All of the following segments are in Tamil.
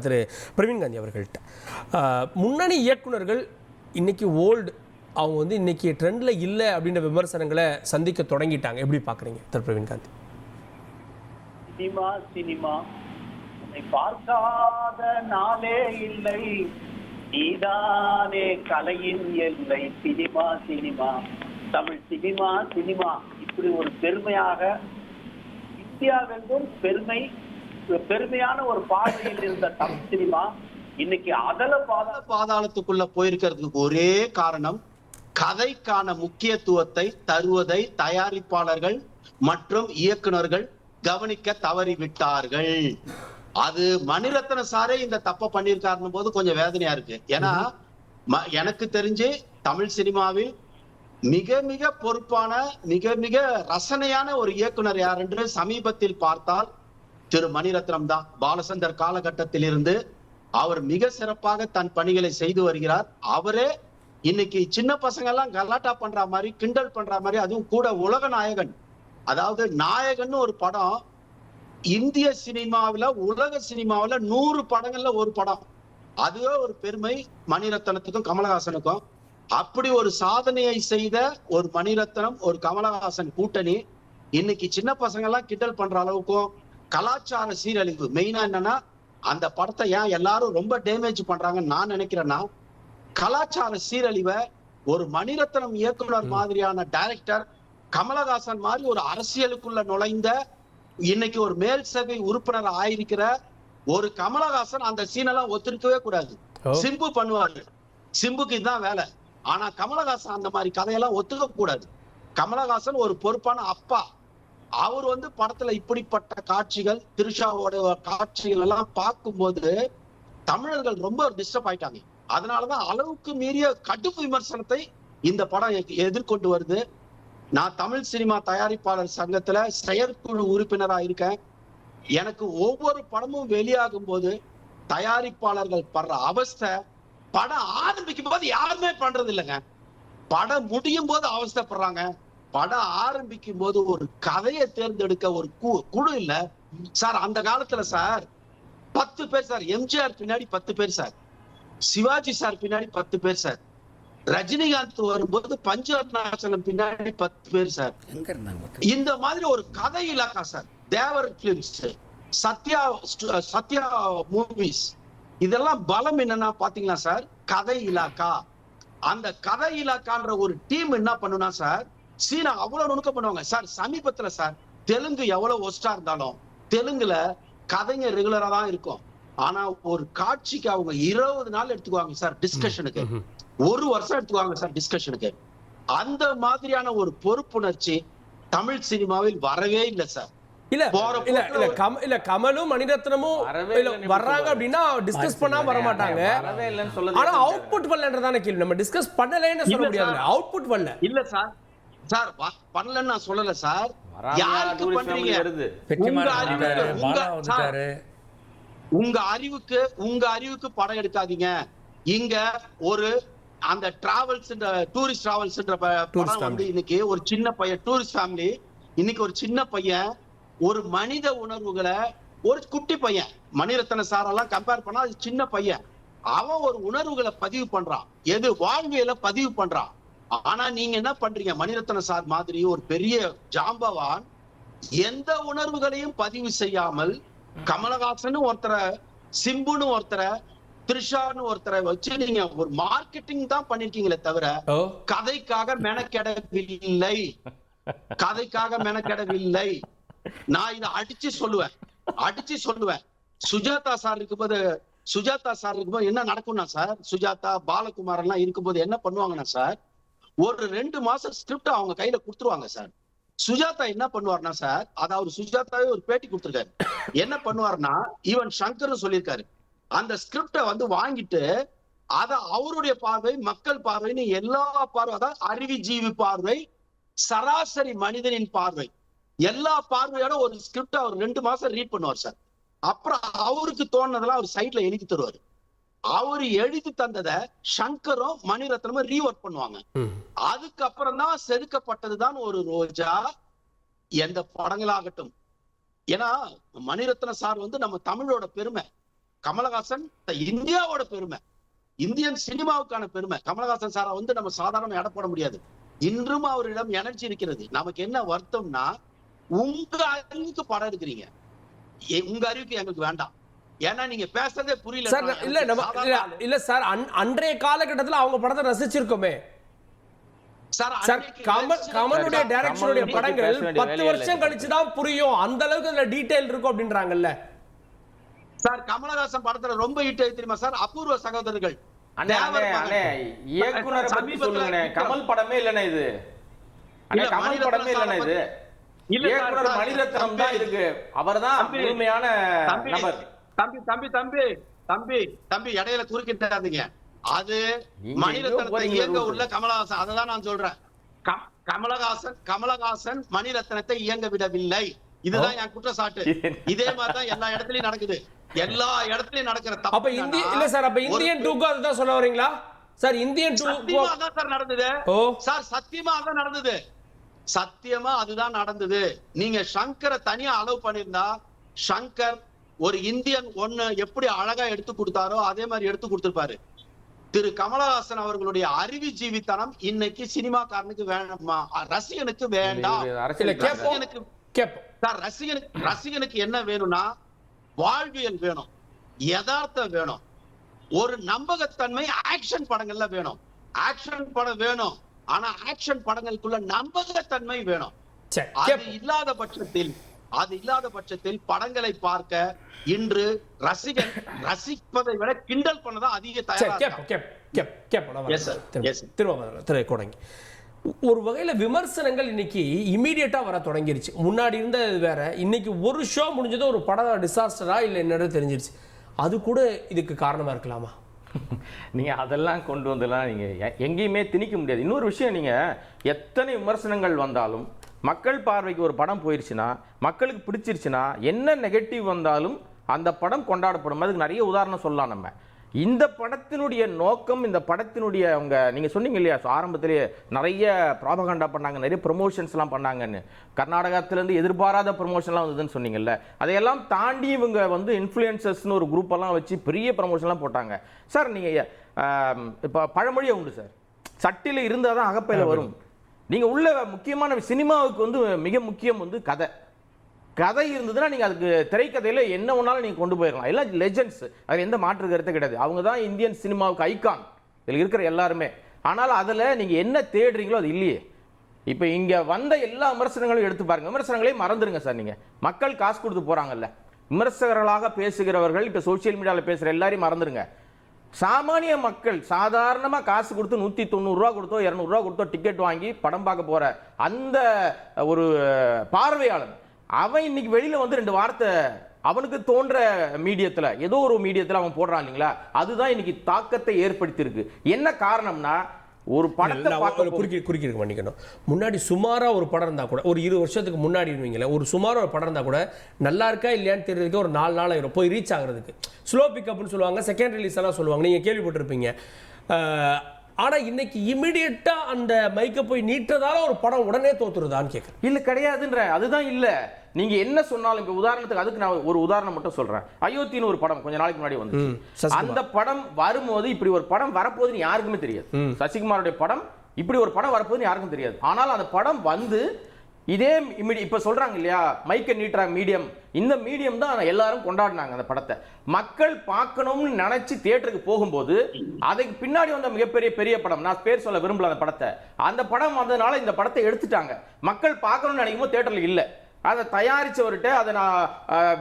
திரு பிரவீன் காந்தி அவர்கள்ட்ட முன்னணி இயக்குனர்கள் இன்னைக்கு ஓல்டு அவங்க வந்து இன்னைக்கு ட்ரெண்டில் இல்லை அப்படின்ற விமர்சனங்களை சந்திக்க தொடங்கிட்டாங்க. எப்படி பார்க்குறீங்க திரு பிரவீன் காந்தி? சினிமா உன்னை பார்க்காத நாளே இல்லை, நீதானே கலையின் எல்லை. Cinema cinema Tamil cinema cinema இப்படி ஒரு பெருமையாக இந்தியாவெங்கும் பெருமையான ஒரு பார்வையில் இருந்த தமிழ் சினிமா இன்னைக்கு பாதாளத்துக்குள்ள போயிருக்கிறதுக்கு ஒரே காரணம் கதைக்கான முக்கியத்துவத்தை தருவதை தயாரிப்பாளர்கள் மற்றும் இயக்குனர்கள் கவனிக்க தவறிவிட்டார்கள். அது மணிரத்ன சாரே இந்த தப்ப பண்ணியிருக்காருன்னு போது கொஞ்சம் வேதனையா இருக்கு. ஏன்னா எனக்கு தெரிஞ்சு தமிழ் சினிமாவில் மிக மிக பொறுப்பான மிக மிக ரசனையான ஒரு இயக்குனர் யார் என்று சமீபத்தில் பார்த்தால் திரு மணிரத்னம் தான். பாலச்சந்தர் காலகட்டத்தில் இருந்து அவர் மிக சிறப்பாக தன் பணிகளை செய்து வருகிறார். அவரே இன்னைக்கு சின்ன பசங்க எல்லாம் கலாட்டா பண்ற மாதிரி கிண்டல் பண்ற மாதிரி, அதுவும் கூட உலக நாயகன், அதாவது நாயகன் ஒரு படம் இந்திய சினிமாவில உலக சினிமாவில 100 படங்கள்ல ஒரு படம். அதுவே ஒரு பெருமை மணிரத்னத்துக்கும் கமலஹாசனுக்கும். அப்படி ஒரு சாதனையை செய்த ஒரு மணிரத்னம் ஒரு கமலஹாசன் கூட்டணி இன்னைக்கு சின்ன பசங்க எல்லாம் கிண்டல் பண்ற அளவுக்கும் கலாச்சார சீரழிவு. மெயினா என்னன்னா அந்த படத்தை ஏன் எல்லாரும் ரொம்ப டேமேஜ் பண்றாங்கன்னு நான் நினைக்கிறேன்னா, கலாச்சார சீரழிவை ஒரு மணிரத்னம் இயக்குனர் மாதிரியான டைரக்டர், கமலஹாசன் மாதிரி ஒரு அரசியலுக்குள்ள நுழைந்த இன்னைக்கு ஒரு மேல் சபை உறுப்பினர் ஆயிருக்கிற ஒரு கமலஹாசன் அந்த சீனெல்லாம் ஒத்துருக்கவே கூடாது. சிம்பு பண்ணுவாரு, சிம்புக்கு இதுதான் வேலை. ஆனா கமலஹாசன் அந்த மாதிரி கதையெல்லாம் ஒத்துக்க கூடாது. கமலஹாசன் ஒரு பொறுப்பான அப்பா. அவர் வந்து படத்துல இப்படிப்பட்ட காட்சிகள், திரிஷாவோட காட்சிகள் எல்லாம் பார்க்கும்போது தமிழர்கள் ரொம்ப டிஸ்டர்ப் ஆயிட்டாங்க. அதனாலதான் அளவுக்கு மீறிய கடும் விமர்சனத்தை இந்த படம் எதிர்கொண்டு வருது. நான் தமிழ் சினிமா தயாரிப்பாளர் சங்கத்துல செயற்குழு உறுப்பினராக இருக்கேன். எனக்கு ஒவ்வொரு படமும் வெளியாகும் போது தயாரிப்பாளர்கள் படுற அவஸ்தை, படம் ஆரம்பிக்கும் போது யாருமே பண்றது இல்லைங்க. படம் முடியும் போது அவஸ்தைப்படுறாங்க. படம் ஆரம்பிக்கும் போது ஒரு கதையை தேர்ந்தெடுக்க ஒரு குழு இல்ல சார். அந்த காலத்துல சார் 10 பேர் சார். எம்ஜிஆர் பின்னாடி 10 பேர் சார். சிவாஜி சார் பின்னாடி 10 பேர் சார். ரஜினிகாந்த் வரும்போது பஞ்சநாசனம் பின்னாடி 10 பேர் சார். இந்த மாதிரி ஒரு கதை இலாக்கா சார். தேவர் பிலிம்ஸ், சத்யா மூவிஸ், இதெல்லாம் பலம் என்னன்னா பாத்தீங்களா சார், கதை இலாக்கா. அந்த கதை இலாக்கான்ற ஒரு டீம் என்ன பண்ணுனா சார், சீனா அவ்வளவு நுணுக்க பண்ணுவாங்க சார். சமீபத்துல சார் தெலுங்கு எவ்வளவு ஒஸ்டா இருந்தாலும் தெலுங்குல கதைங்க ரெகுலரா தான் இருக்கும். ஆனா ஒரு காட்சிக்கு அவங்க 20 நாள் எடுத்துக்குவாங்க சார் டிஸ்கஷனுக்கு, 1 வருஷம் எடுத்துக்குவாங்க சார் டிஸ்கஷனுக்கு. அந்த மாதிரியான ஒரு பொறுப்புணர்ச்சி தமிழ் சினிமாவில் வரவே இல்லை சார். இல்ல கமலும் மணிரத்னமும் வர்றாங்க அப்படின்னா டிஸ்கஸ் பண்ணாம வர மாட்டாங்க. ஆனா அவுட்புட் வரலன்றதான கேள்வி. நம்ம டிஸ்கஸ் பண்ணலன்னு சொல்ல முடியாது. அவுட்புட் வரல இல்ல சார். சார் பண்ணலன்னு நான் சொல்லல சார். யாருக்கு பண்றீங்க? உங்க அறிவுக்கு படம் எடுக்காதீங்க. இங்க ஒரு அந்த டிராவல்ஸ், டூரிஸ்ட் டிராவல்ஸ்ன்ற படம் வந்து இன்னைக்கு ஒரு சின்ன பையன், டூரிஸ்ட் ஃபேமிலி, இன்னைக்கு ஒரு சின்ன பையன் ஒரு மனித உணர்வுகளை, ஒரு குட்டி பையன், மணிரத்ன சாரெல்லாம் கம்பேர் பண்ணா அது சின்ன பையன், அவன் ஒரு உணர்வுகளை பதிவு பண்றான், எது வாழ்வியல பதிவு பண்றான். ஆனா நீங்க என்ன பண்றீங்க? மணிரத்ன சார் மாதிரி ஒரு பெரிய ஜாம்பவான் எந்த உணர்வுகளையும் பதிவு செய்யாமல் கமலஹாசன் ஒருத்தரை, சிம்புன்னு ஒருத்தரை, த்ரிஷான்னு ஒருத்தரை வச்சு நீங்க ஒரு மார்க்கெட்டிங் தான் பண்ணிருக்கீங்களே தவிர கதைக்காக மெனக்கெடவில்லை. கதைக்காக மெனக்கெடவில்லை. நான் இதை அடிச்சு சொல்லுவேன். சுஜாதா சார் இருக்கும்போது என்ன நடக்கும்னா சார், சுஜாதா, பாலகுமார் எல்லாம் இருக்கும்போது என்ன பண்ணுவாங்கன்னா சார், ஒரு 2 மாசம் ஸ்கிரிப்ட் அவங்க கையில கொடுத்துருவாங்க சார். சுஜாதா என்ன பண்ணுவார்னா சார், அதாவது சுஜாதாவே ஒரு பேட்டி கொடுத்திருக்காரு. என்ன பண்ணுவார்னா, ஈவன் சங்கர் சொல்லியிருக்காரு, அந்த ஸ்கிரிப்டை வந்து வாங்கிட்டு அத அவருடைய பார்வை, மக்கள் பார்வைன்னு எல்லா பார்வை, அதாவது அறிவுஜீவி பார்வை, சராசரி மனிதனின் பார்வை, எல்லா பார்வையோட ஒரு ஸ்கிரிப்ட் அவர் 2 மாசம் ரீட் பண்ணுவார் சார். அப்புறம் அவருக்கு தோணுனதெல்லாம் அவர் சைட்ல எழுதி தருவாரு. அவரு எழுதி தந்ததை சங்கரும் மணிரத்னமும் ரீவொர்க் பண்ணுவாங்க. அதுக்கப்புறம் தான் செதுக்கப்பட்டதுதான் ஒரு ரோஜா, எந்த படங்களாகட்டும். ஏன்னா மணிரத்ன சார் வந்து நம்ம தமிழோட பெருமை. கமலஹாசன் இந்தியாவோட பெருமை, இந்தியன் சினிமாவுக்கான பெருமை. கமலஹாசன் சாரை வந்து நம்ம சாதாரண எடை போட முடியாது. இன்றும் அவரிடம் எனர்ஜி இருக்கிறது. நமக்கு என்ன வருத்தம்னா, உங்க அறிவுக்கு படம் எடுக்கிறீங்க, உங்க அறிவுக்கு எங்களுக்கு வேண்டாம். ஏன்னா நீங்க பேசுறதே புரியல சார். இல்ல சார், அன்றைய காலகட்டத்தில் அவங்க படத்தை ரசிச்சிருக்கோமே சார். கமலுடைய டைரக்ஷனுடைய படங்கள் 10 வருஷம் கழிச்சுதான் புரியும், அந்த அளவுக்கு அதுல டீடைல் இருக்கும் அப்படின்றாங்கல்ல சார். கமலஹாசன் படத்துல ரொம்ப ஹிட் ஆகி தெரியுமா சார்? அபூர்வ சகோதரர்கள். இயக்குனரை பத்தி சொல்லுங்க. கமல் படமே இல்லனே இது. கமல் படமே இல்லனே இது. இயக்குனர் மணிரத்னம் தான் இருக்கு. அவர்தான் முழுமையான நபர். தம்பி இடையில குறுக்கிட்டாதீங்க. அது மணிரத்னத்தை இயங்க உள்ள கமலஹாசன். அததான் நான் சொல்றேன். கமலஹாசன் மணிரத்னத்தை இயங்க விடவில்லை. இதுதான் என் குற்றச்சாட்டு. இதே மாதிரிதான் எல்லா இடத்துலயும் நடக்குது. எல்லா இடத்துலயும் நடக்கிற தப்பு. அப்ப இல்ல சார், அப்ப இந்தியன் 2 அதுதான் சொல்ல வரீங்களா சார்? இந்தியன் 2 அதான் சார் நடந்தது சார். சத்தியமா அதான் நடந்தது. சத்தியமா அதுதான் நடந்தது. நீங்க சங்கரை தனியா அலோவ் பண்ணிருந்தா, சங்கர் ஒரு இந்தியன் 1 எப்படி அழகா எடுத்து கொடுத்தாரோ அதே மாதிரி எடுத்து கொடுத்திருப்பாரு. திரு கமலஹாசன் அவர்களுடைய அறிவுஜீவித்தனம் இன்னைக்கு சினிமாக்காரனுக்கு வேண்டாமா, ரசிகனுக்கு வேண்டாம். ரசிகனுக்கு என்ன வேணும்னா, வாழ்வியல் வேணும், யதார்த்தம் வேணும், ஒரு நம்பகத்தன்மை ஆக்ஷன் படங்கள்ல வேணும். ஆக்ஷன் படம் வேணும், ஆனா ஆக்ஷன் படங்களுக்குள்ள நம்பகத்தன்மை வேணும். அது இல்லாத பட்சத்தில் படங்களை பார்க்க இன்று ரசிகன் ரசிப்பதை விட கிண்டல் பண்ணதான் அதிக தயாரா. ஒரு வகையில விமர்சனங்கள் இன்னைக்கு இமீடியட்டா வர தொடங்கிருச்சு. முன்னாடி இருந்த வேற, இன்னைக்கு ஒரு ஷோ முடிஞ்சதும் ஒரு படம் டிசாஸ்டரா இல்லை என்னன்னு தெரிஞ்சிருச்சு. அது கூட இதுக்கு காரணமா இருக்கலாமா? நீங்க அதெல்லாம் கொண்டு வந்துலாம் நீங்க எங்கேயுமே திணிக்க முடியாது. இன்னொரு விஷயம், நீங்க எத்தனை விமர்சனங்கள் வந்தாலும் மக்கள் பார்வைக்கு ஒரு படம் போயிருச்சுன்னா, மக்களுக்கு பிடிச்சிருச்சுன்னா, என்ன நெகட்டிவ் வந்தாலும் அந்த படம் கொண்டாடப்படும். அதுக்கு நிறைய உதாரணம் சொல்லலாம். நம்ம இந்த படத்தினுடைய நோக்கம், இந்த படத்தினுடைய நீங்கள் சொன்னீங்க இல்லையா, ஆரம்பத்திலேயே நிறைய ப்ராபகண்டா பண்ணாங்க, நிறைய ப்ரொமோஷன்ஸ்லாம் பண்ணாங்கன்னு. கர்நாடகத்திலேருந்து எதிர்பாராத ப்ரொமோஷன்லாம் வந்ததுன்னு சொன்னீங்கல்ல. அதையெல்லாம் தாண்டி இவங்க இன்ஃப்ளூயன்சர்ஸ்னு ஒரு குரூப்பெல்லாம் வச்சு பெரிய ப்ரொமோஷன்லாம் போட்டாங்க சார். நீங்கள் இப்போ பழமொழியே உண்டு சார், சட்டியில் இருந்தால் தான் அகப்பையில் வரும். நீங்கள் உள்ள முக்கியமான சினிமாவுக்கு மிக முக்கியம் கதை இருந்ததுன்னா நீங்கள் அதுக்கு திரைக்கதையில் என்ன ஒன்றாலும் நீங்கள் கொண்டு போயிடலாம். எல்லாம் லெஜெண்ட்ஸ், அதில் எந்த மாற்று கருத்து கிடையாது. அவங்க தான் இந்தியன் சினிமாவுக்கு ஐகான், இதில் இருக்கிற எல்லாருமே. ஆனால் அதில் நீங்கள் என்ன தேடுறீங்களோ அது இல்லையே. இப்போ இங்கே வந்த எல்லா விமர்சனங்களும் எடுத்து பாருங்கள். விமர்சனங்களையும் மறந்துடுங்க சார். நீங்கள் மக்கள் காசு கொடுத்து போகிறாங்கல்ல, விமர்சகர்களாக பேசுகிறவர்கள் இப்போ சோசியல் மீடியாவில் பேசுகிற எல்லாரையும் மறந்துடுங்க. சாமானிய மக்கள் சாதாரணமாக காசு கொடுத்து 190 ரூபா கொடுத்தோ 200 ரூபா கொடுத்தோ டிக்கெட் வாங்கி படம் பார்க்க போகிற அந்த ஒரு பார்வையாளன், அவன் இன்னைக்கு வெளியில 2 வார்த்தை அவனுக்கு தோன்ற மீடியத்தில், ஏதோ ஒரு மீடியத்தில் அவன் போடுறான் இல்லைங்களா, அதுதான் இன்னைக்கு தாக்கத்தை ஏற்படுத்தியிருக்கு. என்ன காரணம்னா, ஒரு படத்தை குறுக்கிருக்க பண்ணிக்கணும். முன்னாடி சுமாரா ஒரு படம் இருந்தா கூட, ஒரு 20 வருஷத்துக்கு முன்னாடி இருவீங்களே, ஒரு சுமாரா ஒரு படம் இருந்தா கூட நல்லா இருக்கா இல்லையான்னு தெரியறதுக்கு ஒரு 4 நாள் ஆயிரும் போய் ரீச் ஆகுறதுக்கு. ஸ்லோ பிக்கப்னு சொல்லுவாங்க, செகண்ட் ரிலீஸ் எல்லாம் சொல்லுவாங்க, நீங்க கேள்விப்பட்டிருப்பீங்க. ஆனா இன்னைக்கு இமிடியேட்டா அந்த மைக்க போய் நீட்டதால ஒரு படம் உடனே தோத்துருதான்னு கேட்குறேன். இல்ல கிடையாதுன்ற, அதுதான் இல்ல. நீங்க என்ன சொன்னாலும், இப்ப உதாரணத்துக்கு அதுக்கு நான் ஒரு உதாரணம் மட்டும் சொல்றேன். அயோத்தின்னு ஒரு படம் கொஞ்ச நாளைக்கு முன்னாடி வந்துச்சு. அந்த படம் வரும்போது இப்படி ஒரு படம் வரப்போகுதுன்னு யாருக்குமே தெரியாது. சசிகுமாரோட படம் இப்படி ஒரு படம் வரப்போகுதுன்னு யாருக்கும் தெரியாது. ஆனால் அந்த படம் இதே இப்ப சொல்றாங்க இல்லையா, மைக்க நீட்டுற மீடியம், இந்த மீடியம் தான் எல்லாரும் கொண்டாடினாங்க அந்த படத்தை. மக்கள் பார்க்கணும்னு நினைச்சு தியேட்டருக்கு போகும்போது அதுக்கு பின்னாடி வந்த மிகப்பெரிய படம், நான் பேர் சொல்ல விரும்பல அந்த படத்தை, அந்த படம் வந்ததுனால இந்த படத்தை எடுத்துட்டாங்க. மக்கள் பார்க்கணும்னு நினைக்கும் போது தியேட்டர்ல இல்லை. அதை தயாரிச்சவர்கிட்ட, அதை நான்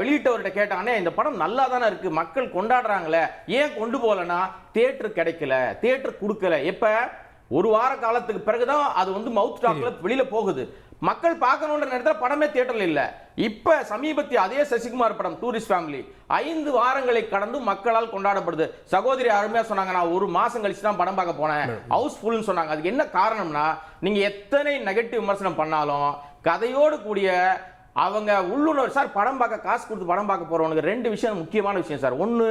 வெளியிட்டவர்கிட்ட கேட்டானே, இந்த படம் நல்லா தானே இருக்கு, மக்கள் கொண்டாடுறாங்களே, ஏன் கொண்டு போகலன்னா தியேட்டர் கிடைக்கல, தியேட்டர் கொடுக்கல. எப்ப ஒரு வார காலத்துக்கு பிறகுதான் அது மவுத் டாக்ல வெளியில போகுது. மக்கள் பார்க்கணுன்ற நேரத்தில் படமே தியேட்டர்ல இல்ல. இப்ப சமீபத்திய அதே சசிகுமார் படம் டூரிஸ்ட் ஃபேமிலி 5 வாரங்களை கடந்து மக்களால் கொண்டாடப்படுது. சகோதரி அருமையா சொன்னாங்க, நான் ஒரு மாசம் கழிச்சு தான் படம் பார்க்க போனேன், ஹவுஸ்ஃபுல்னு சொன்னாங்க. அதுக்கு என்ன காரணம்னா, நீங்க எத்தனை நெகட்டிவ் விமர்சனம் பண்ணாலும் கதையோடு கூடிய அவங்க உள்ளுணர்வு சார். படம் பார்க்க காசு கொடுத்து படம் பார்க்க போறவனுக்கு 2 விஷயம் முக்கியமான விஷயம் சார். ஒன்னு,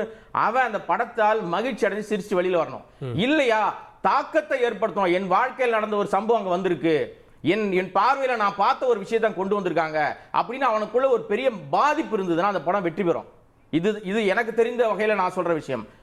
அவன் அந்த படத்தால் மகிழ்ச்சி அடைஞ்சு சிரிச்சு வெளியில வரணும். இல்லையா தாக்கத்தை ஏற்படுத்தணும். என் வாழ்க்கையில் நடந்த ஒரு சம்பவம் அங்க வந்திருக்கு, என் பார்வையில் நான் பார்த்த ஒரு விஷயத்தை கொண்டு வந்திருக்காங்க அப்படின்னு அவனுக்குள்ள ஒரு பெரிய பாதிப்பு இருந்ததுன்னா அந்த படம் வெற்றி பெறும். இது எனக்கு தெரிந்த வகையில நான் சொல்ற விஷயம்.